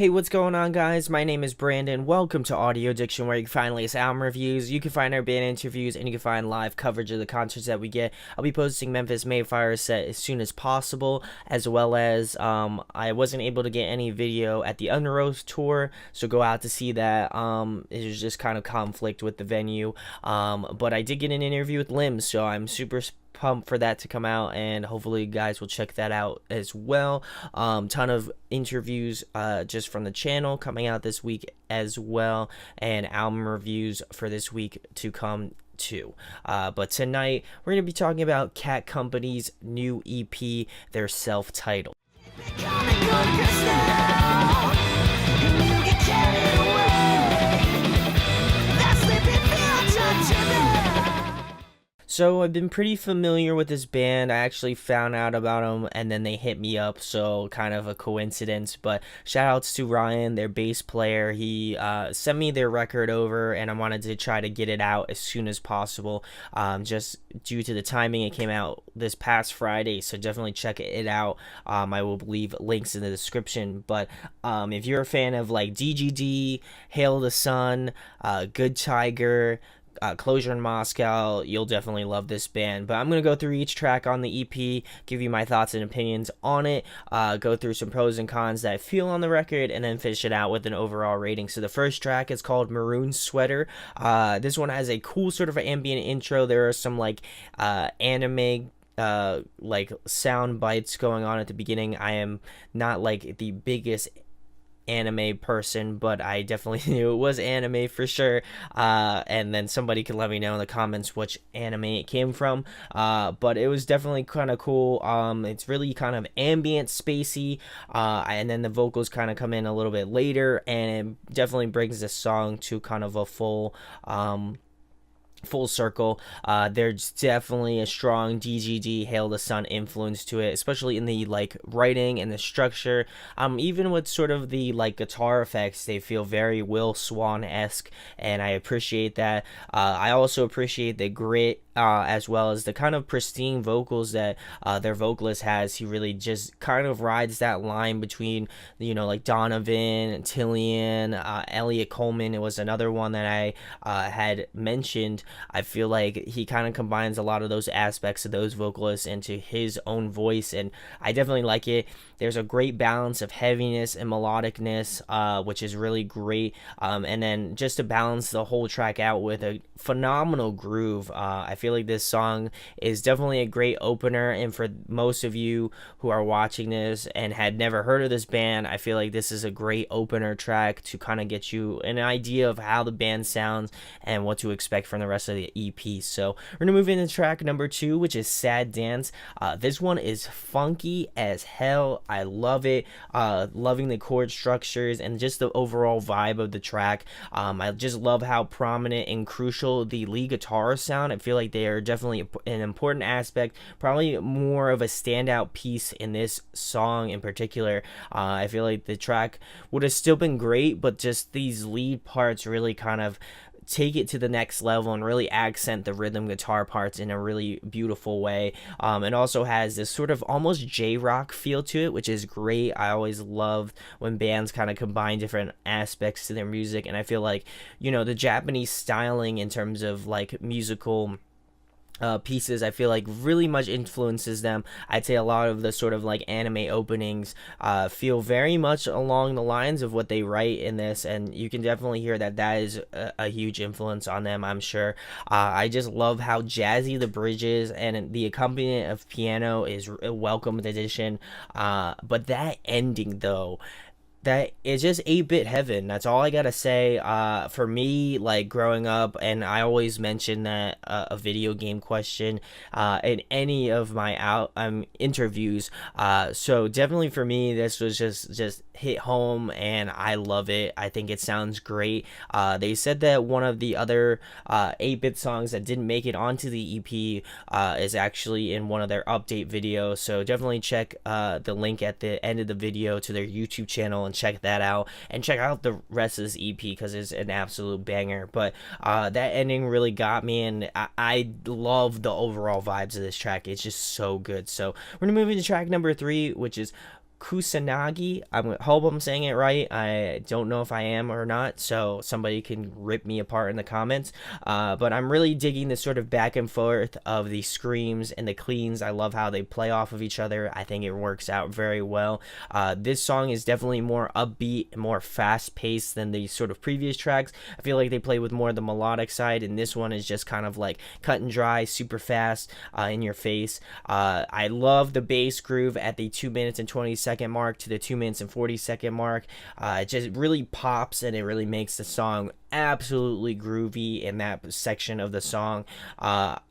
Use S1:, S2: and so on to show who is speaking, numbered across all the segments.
S1: Hey, what's going on, guys? My name is Brandon. Welcome to Audio Addiction, where you can find latest album reviews, you can find our band interviews, and you can find live coverage of the concerts that we get. I'll be posting Memphis Mayfire set as soon as possible, as well as I wasn't able to get any video at the Underoath tour, so go out to see that. It was just kind of conflict with the venue, but I did get an interview with Limbs, so I'm super pumped for that to come out, and hopefully you guys will check that out as well. Ton of interviews just from the channel coming out this week as well, and album reviews for this week to come too. But tonight we're going to be talking about Cat Company's new EP, their self-titled. So I've been pretty familiar with this band. I actually found out about them and then they hit me up, so kind of a coincidence. But shout outs to Ryan, their bass player. He sent me their record over and I wanted to try to get it out as soon as possible. Just due to the timing, it came out this past Friday, so definitely check it out. I will leave links in the description. But if you're a fan of like DGD, Hail the Sun, Good Tiger, Closure in Moscow, you'll definitely love this band. But I'm going to go through each track on the EP, give you my thoughts and opinions on it, go through some pros and cons that I feel on the record, and then finish it out with an overall rating. So the first track is called Maroon Sweater. This one has a cool sort of ambient intro. There are some like anime like sound bites going on at the beginning. I am not like the biggest anime person, but I definitely knew it was anime for sure, and then somebody could let me know in the comments which anime it came from, but it was definitely kind of cool. It's really kind of ambient, spacey, and then the vocals kind of come in a little bit later, and it definitely brings this song to kind of a full circle. There's definitely a strong DGD Hail the Sun influence to it, especially in the like writing and the structure. Even with sort of the like guitar effects, they feel very Will Swan-esque, and I appreciate that. I also appreciate the grit, as well as the kind of pristine vocals that their vocalist has. He really just kind of rides that line between, you know, like Donovan, Tillian, Elliot Coleman. It was another one that I had mentioned. I feel like he kind of combines a lot of those aspects of those vocalists into his own voice, and I definitely like it. There's a great balance of heaviness and melodicness, which is really great, and then just to balance the whole track out with a phenomenal groove. I feel like this song is definitely a great opener, and for most of you who are watching this and had never heard of this band, I feel like this is a great opener track to kind of get you an idea of how the band sounds and what to expect from the rest of the EP. So we're gonna move into track number 2, which is Sad Dance. This one is funky as hell. I love it. Loving the chord structures and just the overall vibe of the track. I just love how prominent and crucial the lead guitar sound. I feel like they are definitely an important aspect, probably more of a standout piece in this song in particular. I feel like the track would have still been great, but just these lead parts really kind of take it to the next level and really accent the rhythm guitar parts in a really beautiful way. It also has this sort of almost J-rock feel to it, which is great. I always love when bands kind of combine different aspects to their music, and I feel like, you know, the Japanese styling in terms of like musical pieces, I feel like really much influences them. I'd say a lot of the sort of like anime openings feel very much along the lines of what they write in this, and you can definitely hear that that is a huge influence on them, I'm sure. I just love how jazzy the bridge is, and the accompaniment of piano is a welcome addition, but that ending though, that is just 8-bit heaven. That's all I gotta say. For me, like growing up, and I always mention that a video game question in any of my interviews. So definitely for me, this was just hit home, and I love it. I think it sounds great. They said that one of the other 8-bit songs that didn't make it onto the EP is actually in one of their update videos. So definitely check the link at the end of the video to their YouTube channel and check that out, and check out the rest of this EP because it's an absolute banger. But that ending really got me, and I love the overall vibes of this track. It's just so good. So we're gonna move into track number 3, which is Kusanagi. I hope I'm saying it right. I don't know if I am or not, so somebody can rip me apart in the comments. But I'm really digging this sort of back and forth of the screams and the cleans. I love how they play off of each other. I think it works out very well. This song is definitely more upbeat, more fast paced than the sort of previous tracks. I feel like they play with more of the melodic side, and this one is just kind of like cut and dry, super fast, in your face. I love the bass groove at the 2 minutes and 20 second mark to the 2 minutes and 40 second mark. It just really pops, and it really makes the song absolutely groovy in that section of the song.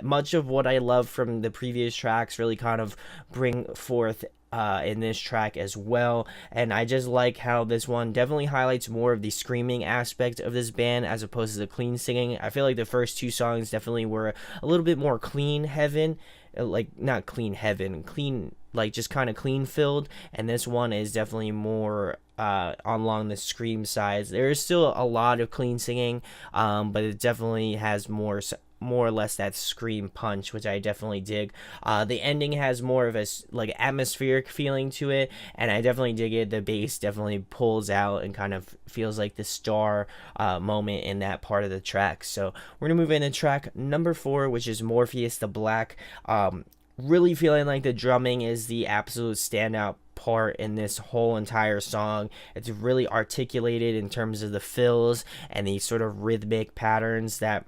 S1: Much of what I love from the previous tracks really kind of bring forth in this track as well. And I just like how this one definitely highlights more of the screaming aspect of this band as opposed to the clean singing. I feel like the first two songs definitely were a little bit more clean heaven, like not clean heaven, clean, like just kind of clean filled, and this one is definitely more along the scream sides. There is still a lot of clean singing, but it definitely has more or less that scream punch, which I definitely dig. The ending has more of a like atmospheric feeling to it, and I definitely dig it. The bass definitely pulls out and kind of feels like the star moment in that part of the track. So we're gonna move into track number 4, which is Morpheus the Black. Really feeling like the drumming is the absolute standout part in this whole entire song. It's really articulated in terms of the fills and the sort of rhythmic patterns that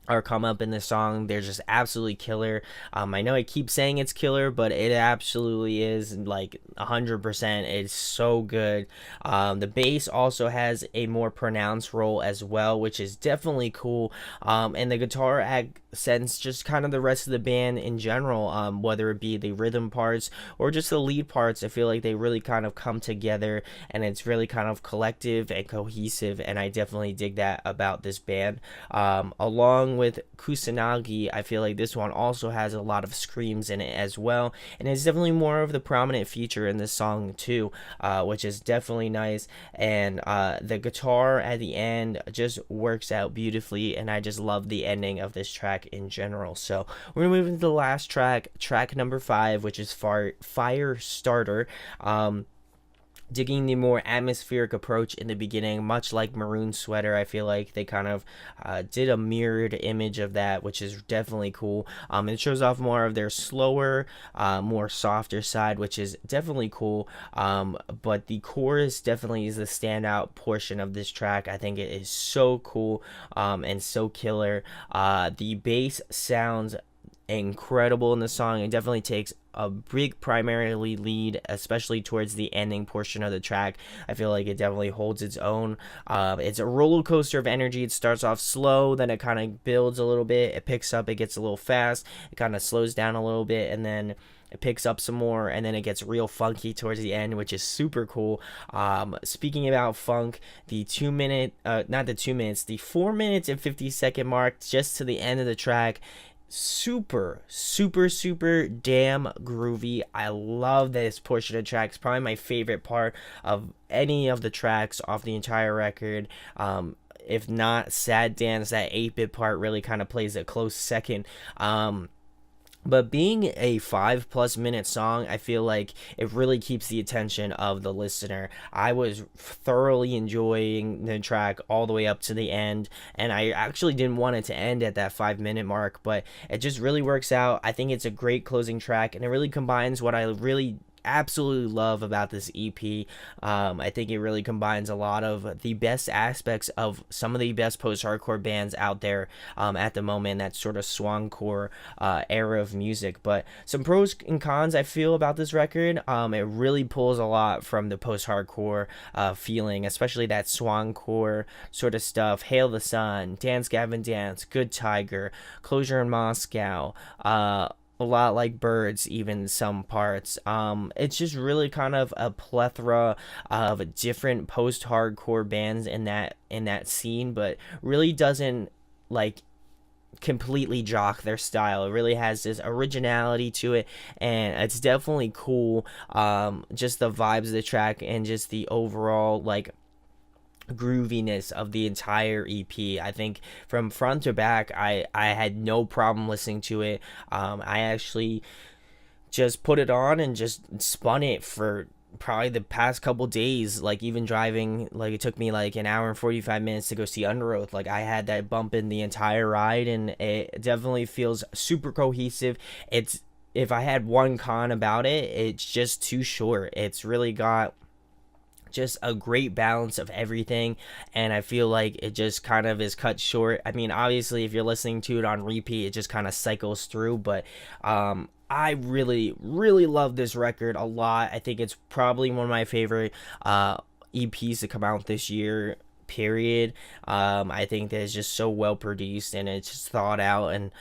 S1: or come up in the song. They're just absolutely killer. I know I keep saying it's killer, but it absolutely is, like 100%. It's so good. The bass also has a more pronounced role as well, which is definitely cool. And the guitar accents just kind of the rest of the band in general, whether it be the rhythm parts or just the lead parts. I feel like they really kind of come together, and it's really kind of collective and cohesive, and I definitely dig that about this band. Along with Kusanagi, I feel like this one also has a lot of screams in it as well, and it's definitely more of the prominent feature in this song too, which is definitely nice. And the guitar at the end just works out beautifully, and I just love the ending of this track in general. So we're gonna move into the last track, track number 5, which is Fire Starter. Digging the more atmospheric approach in the beginning, much like Maroon Sweater. I feel like they kind of did a mirrored image of that, which is definitely cool. It shows off more of their slower, more softer side, which is definitely cool. But the chorus definitely is the standout portion of this track. I think it is so cool, and so killer. The bass sounds incredible in the song. It definitely takes a big primarily lead, especially towards the ending portion of the track. I feel like it definitely holds its own. It's a roller coaster of energy. It starts off slow, then it kind of builds a little bit, it picks up, it gets a little fast, it kind of slows down a little bit, and then it picks up some more, and then it gets real funky towards the end, which is super cool. Speaking about funk, the 2 minute, not the 2 minutes, the 4 minutes and 50 second mark just to the end of the track, super damn groovy. I love this portion of the track. It's probably my favorite part of any of the tracks off the entire record. If not Sad Dance, that 8-bit part really kind of plays a close second. But being a 5+ minute song, I feel like it really keeps the attention of the listener. I was thoroughly enjoying the track all the way up to the end, and I actually didn't want it to end at that 5-minute mark, but it just really works out. I think it's a great closing track, and it really combines what I really absolutely love about this EP. I think it really combines a lot of the best aspects of some of the best post-hardcore bands out there at the moment, that sort of swancore era of music. But some pros and cons I feel about this record, it really pulls a lot from the post-hardcore feeling, especially that swancore sort of stuff. Hail the Sun, Dance Gavin Dance, Good Tiger, Closure in Moscow, a lot like Birds, even some parts. It's just really kind of a plethora of different post-hardcore bands in that scene, but really doesn't like completely jock their style. It really has this originality to it, and it's definitely cool. Just the vibes of the track and just the overall like grooviness of the entire EP. I think from front to back, I had no problem listening to it. I actually just put it on and just spun it for probably the past couple days, like even driving, like it took me like an hour and 45 minutes to go see Underoath. Like I had that bump in the entire ride, and it definitely feels super cohesive. It's If I had one con about it, it's just too short. It's really got just a great balance of everything, and I feel like it just kind of is cut short. I mean, obviously if you're listening to it on repeat, it just kind of cycles through, but I really love this record a lot. I think it's probably one of my favorite EPs to come out this year, period. I think that it's just so well produced, and it's just thought out, and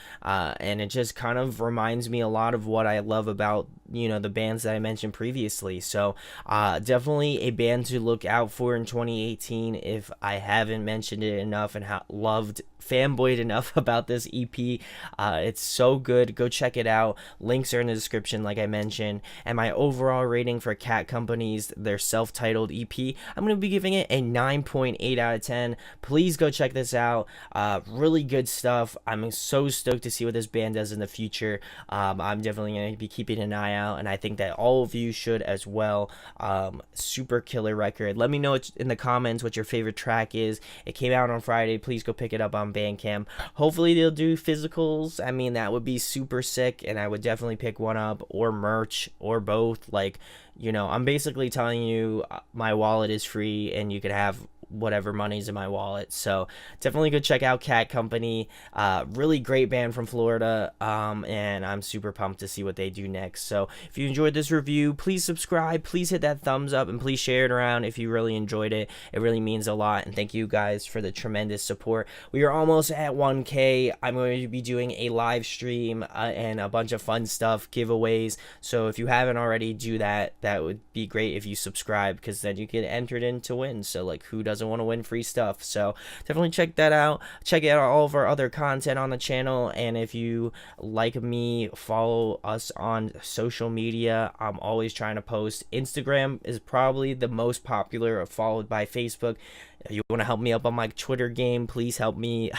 S1: it just kind of reminds me a lot of what I love about, you know, the bands that I mentioned previously. So definitely a band to look out for in 2018 if I haven't mentioned it enough and loved fanboyed enough about this EP. It's so good. Go check it out. Links are in the description, like I mentioned. And my overall rating for Cat Company's, their self-titled EP, I'm going to be giving it a 9.8 out of 10. Please go check this out. Really good stuff. I'm so stoked to see what this band does in the future. I'm definitely going to be keeping an eye out, and I think that all of you should as well. Super killer record. Let me know in the comments what your favorite track is. It came out on Friday. Please go pick it up on Bandcamp. Hopefully they'll do physicals. I mean, that would be super sick, and I would definitely pick one up, or merch, or both. Like, you know, I'm basically telling you my wallet is free, and you could have whatever money's in my wallet. So definitely go check out Cat Company. Really great band from Florida, and I'm super pumped to see what they do next. So if you enjoyed this review, please subscribe, please hit that thumbs up, and please share it around if you really enjoyed it. It really means a lot, and thank you guys for the tremendous support. We are almost at 1K. I'm going to be doing a live stream and a bunch of fun stuff, giveaways. So if you haven't already, do that. That would be great if you subscribe, because then you get entered in to win. So like, who doesn't want to win free stuff? So definitely check that out. Check out all of our other content on the channel, and if you like me, follow us on social media. I'm always trying to post. Instagram is probably the most popular, followed by Facebook. If you want to help me up on my Twitter game, please help me.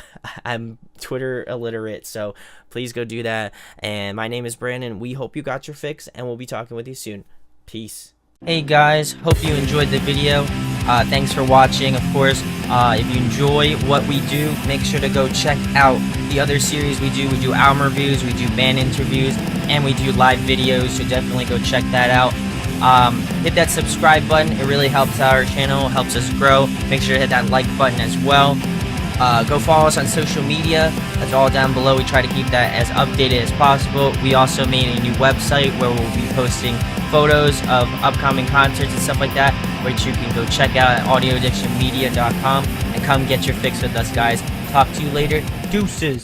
S1: I'm Twitter illiterate, so please go do that. And my name is Brandon. We hope you got your fix, and we'll be talking with you soon. Peace. Hey guys, hope you enjoyed the video. Thanks for watching. Of course, if you enjoy what we do, make sure to go check out the other series we do. We do album reviews, we do band interviews, and we do live videos, so definitely go check that out. Hit that subscribe button. It really helps our channel, helps us grow. Make sure to hit that like button as well. Go follow us on social media. That's all down below. We try to keep that as updated as possible. We also made a new website where we'll be posting photos of upcoming concerts and stuff like that, which you can go check out at audioaddictionmedia.com, and come get your fix with us, guys. Talk to you later. Deuces.